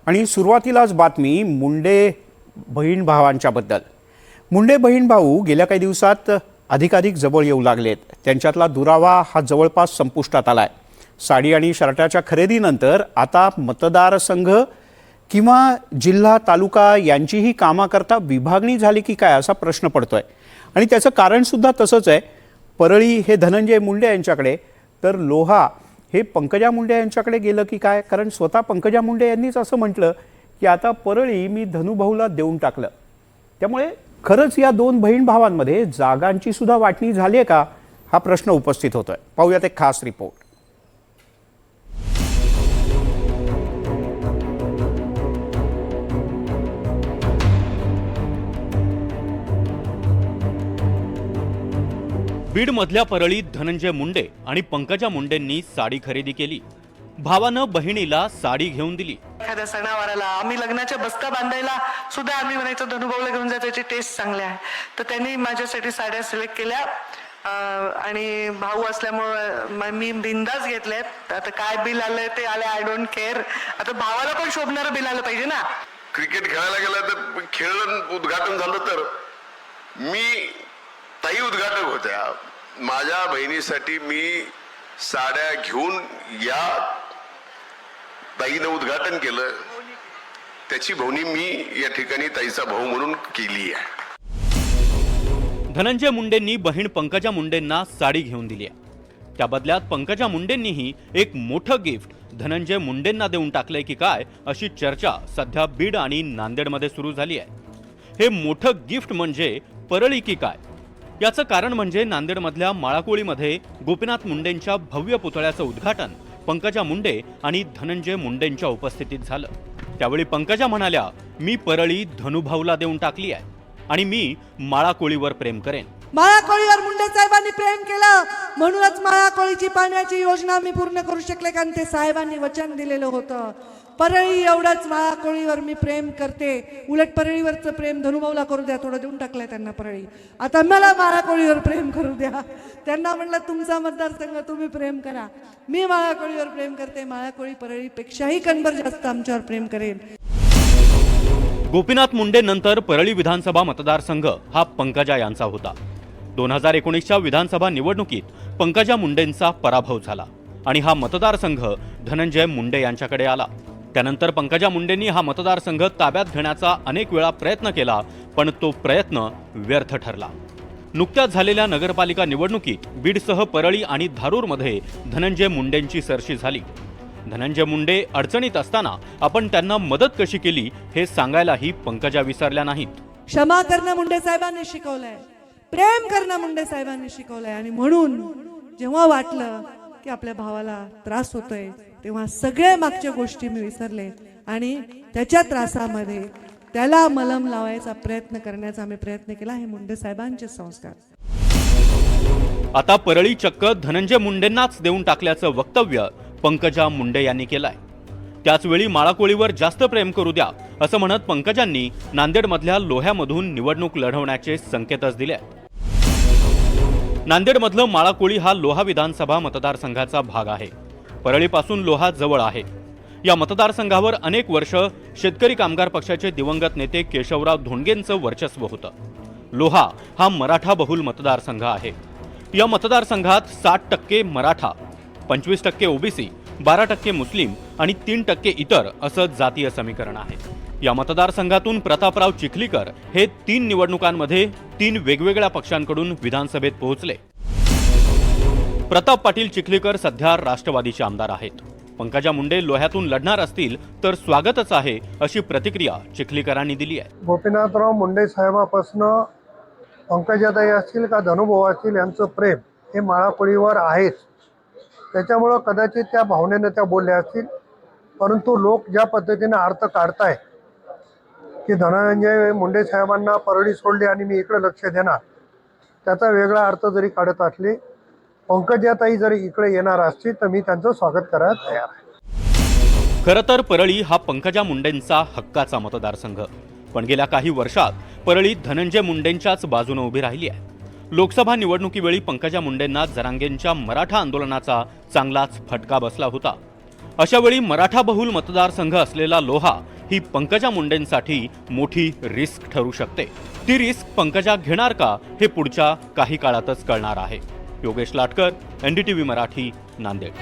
आणि सुरुवातीलाच बातमी मुंडे बहीण भावांच्याबद्दल। मुंडे बहीण भाऊ गेल्या काही दिवसात अधिकाधिक जवळ येऊ लागलेत। त्यांच्यातला दुरावा हा जवळपास संपुष्टात आलाय। साडी आणि शर्टाच्या खरेदीनंतर आता मतदारसंघ किंवा जिल्हा तालुका यांचीही कामाकरता विभागणी झाली की काय असा प्रश्न पडतोय। आणि त्याचं कारण सुद्धा तसंच आहे। परळी हे धनंजय मुंडे यांच्याकडे तर लोहा हे पंकजा मुंडे यांच्याकडे गेलं की काय, कारण स्वतः पंकजा मुंडे यांनीच असं म्हटलं की आता परळी मी धनुभाऊला देऊन टाकलं। त्यामुळे खरंच या दोन बहीण भावांमध्ये जागांची सुद्धा वाटणी झाली आहे का हा प्रश्न उपस्थित होतोय। पाहूयात एक खास रिपोर्ट। बीड मधल्या परळीत धनंजय मुंडे आणि पंकजा मुंडेंनी साडी खरेदी केली। भावानं बहिणीला साडी घेऊन दिली। एखाद्या सणावाराला आम्ही लग्नाच्या बस्ता बांधायला सुद्धा आम्ही म्हणायचं धनुभाऊला घेऊन जा, त्याची टेस्ट चांगली आहे। तर त्यांनी माझ्यासाठी साड्या सिलेक्ट केल्या आणि भाऊ असल्यामुळे मी बिंदास घेतलेत। आता काय बिल आलंय ते आले, आय डोंट केअर। आता भावाला पण शोभणारं बिल आलं पाहिजे ना। क्रिकेट खेळायला गेलं तर खेळ उद्घाटन झालं तर मी ताई उद्घाटक होत्या। माझ्या बहिणीसाठी मी साड्या घेऊन या ताईनं उद्घाटन केलं। त्याची भावनी मी या ठिकाणी ताईचा भाऊ म्हणून केली आहे। धनंजय मुंडेंनी बहीण पंकजा मुंडेंना साडी घेऊन दिली आहे। त्या बदल्यात पंकजा मुंडेंनीही एक मोठं गिफ्ट धनंजय मुंडेंना देऊन टाकलंय की काय अशी चर्चा सध्या बीड आणि नांदेडमध्ये सुरू झाली आहे। हे मोठं गिफ्ट म्हणजे परळी की काय, याचं कारण म्हणजे नांदेडमधल्या माळाकोळीमध्ये गोपीनाथ मुंडेंच्या भव्य पुतळ्याचं उद्घाटन पंकजा मुंडे आणि धनंजय मुंडेंच्या उपस्थितीत झालं। त्यावेळी पंकजा म्हणाल्या, मी परळी धनुभाऊला देऊन टाकली आहे आणि मी माळाकोळीवर प्रेम करेन। माळाकोळीवर मुंडे साहेबांनी प्रेम केलं म्हणूनच माळाकोळीची पाण्याची योजना मी पूर्ण करू शकले, कारण ते साहेबांनी वचन दिलेलं होतं। परळी एवढंच माळाकोळीवर मी प्रेम करते। उलट परळीवरचं प्रेम धनुभाऊला करू द्या, थोडं देऊन टाकलंय त्यांना परळी, आता मला माळाकोळीवर प्रेम करू द्या। त्यांना म्हटलं तुमचा मतदारसंघ तुम्ही प्रेम करा, मी माळाकोळीवर प्रेम करते। माळाकोळी परळीपेक्षाही कणभर जास्त आमच्यावर प्रेम करेल। गोपीनाथ मुंडे नंतर परळी विधानसभा मतदारसंघ हा पंकजा यांचा होता। 2019च्या विधानसभा निवडणुकीत पंकजा मुंडेंचा पराभव झाला आणि हा मतदारसंघ धनंजय मुंडे यांच्याकडे आला। त्यानंतर पंकजा मुंडेंनी हा मतदारसंघ ताब्यात घेण्याचा अनेक वेळा प्रयत्न केला, पण तो प्रयत्न व्यर्थ ठरला। नुकत्याच झालेल्या नगरपालिका निवडणुकीत बीडसह परळी आणि धारूरमध्ये धनंजय मुंडेंची सरशी झाली। धनंजय मुंडे अडचणीत असताना आपण त्यांना मदत कशी केली हे सांगायलाही पंकजा विसरल्या नाहीत। क्षमा करणं मुंडे साहेबांनी शिकवलंय, प्रेम करणं मुंडे साहेबांनी शिकवलंय। आणि म्हणून जेव्हा वाटलं की आपल्या भावाला त्रास होतोय तेव्हा सगळे मागच्या गोष्टी मी विसरले आणि त्याच्या त्रासामध्ये त्याला मलम लावायचा प्रयत्न करण्याचा आम्ही प्रयत्न केला। हे मुंडे साहेबांचे संस्कार। आता परळी चक्क धनंजय मुंडेंनाच देऊन टाकल्याचं वक्तव्य पंकजा मुंडे यांनी केलंय। त्याचवेळी माळाकोळीवर जास्त प्रेम करू द्या असं म्हणत पंकजांनी नांदेडमधल्या लोह्यामधून निवडणूक लढवण्याचे संकेतच दिले। नांदेडमधलं माळाकोळी हा लोहा विधानसभा मतदारसंघाचा भाग आहे। परळीपासून लोहा जवळ आहे। या मतदारसंघावर अनेक वर्ष शेतकरी कामगार पक्षाचे दिवंगत नेते केशवराव धोंडगेंचं वर्चस्व होतं। लोहा हा मराठा बहुल मतदारसंघ आहे। या मतदारसंघात 60% मराठा, 25% ओबीसी, 12% मुस्लिम आणि 3% इतर असं जातीय समीकरण आहे। या मतदारसंघातून प्रतापराव चिखलीकर हे 3 निवडणुकांमध्ये 3 वेगवेगळ्या पक्षांकडून विधानसभेत पोहोचले। प्रताप पाटील चिखलीकर सध्या राष्ट्रवादीचे आमदार आहेत। पंकजा मुंडे लोह्यातून लढणार असतील तर स्वागतच आहे अशी प्रतिक्रिया चिखलीकरांनी दिली आहे। गोपीनाथराव मुंडे साहेबापासून पंकजाताई असतील का धनुभाऊ असतील यांचं प्रेम हे माळाकोळीवर आहेच। त्याच्यामुळं कदाचित त्या भावनेनं त्या बोलल्या असतील, परंतु लोक ज्या पद्धतीने अर्थ काढताय की धनंजय मुंडे साहेबांना परळी सोडली आणि मी इकडे लक्ष देणार, त्याचा वेगळा अर्थ जरी काढत असले, पंकजाताई जरी इकडे येणार असतील तर मी त्यांचं स्वागत करायला तयार आहे। खरं तर परळी हा पंकजा मुंडेंचा हक्काचा मतदारसंघ, पण गेल्या काही वर्षात परळी धनंजय मुंडेंच्याच बाजूने उभी राहिली आहे। लोकसभा निवडणुकीवेळी पंकजा मुंडेंना जरांगेंच्या मराठा आंदोलनाचा चांगलाच फटका बसला होता। अशावेळी मराठा बहुल मतदारसंघ असलेला लोहा ही पंकजा मुंडेंसाठी मोठी रिस्क ठरू शकते. ती रिस्क पंकजा घेणार का हे पुढच्या काही काळातच कळणार आहे. योगेश लाटकर, NDTV मराठी, नांदेड.